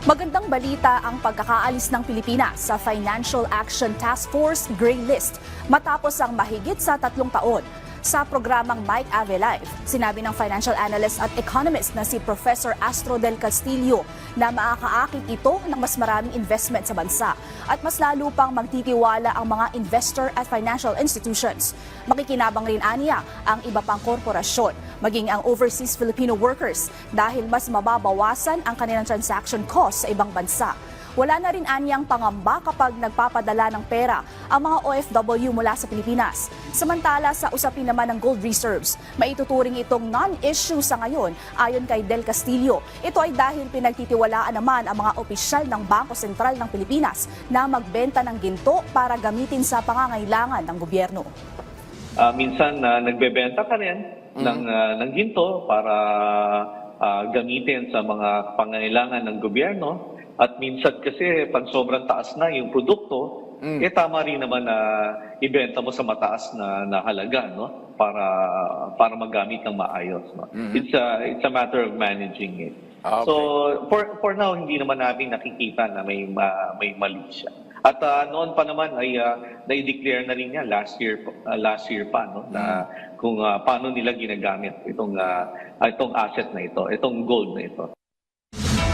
Magandang balita ang pagkakaalis ng Pilipinas sa Financial Action Task Force Gray List matapos ang mahigit sa 3 taon. Sa programang Mike Ave Live, sinabi ng financial analyst at economist na si Professor Astro del Castillo na makakaakit ito ng mas maraming investment sa bansa at mas lalo pang magtitiwala ang mga investor at financial institutions. Makikinabang rin aniya ang iba pang korporasyon, maging ang overseas Filipino workers dahil mas mababawasan ang kanilang transaction cost sa ibang bansa. Wala na rin anyang pangamba kapag nagpapadala ng pera ang mga OFW mula sa Pilipinas. Samantala sa usapin naman ng gold reserves, maituturing itong non-issue sa ngayon ayon kay Del Castillo. Ito ay dahil pinagtitiwalaan naman ang mga opisyal ng Bangko Sentral ng Pilipinas na magbenta ng ginto para gamitin sa pangangailangan ng gobyerno. Minsan nagbebenta ka rin ng ginto para gamitin sa mga pangangailangan ng gobyerno. At minsan kasi pag sobrang taas na yung produkto, tama rin naman na ibenta mo sa mataas na halaga, no? Para magamit ng maayos, no? It's a matter of managing it. Okay. So for now hindi naman natin nakikita na may mali siya. At noon pa naman ay na-declare na rin niya last year pa, no, na kung paano nila ginagamit itong asset na ito, itong gold na ito.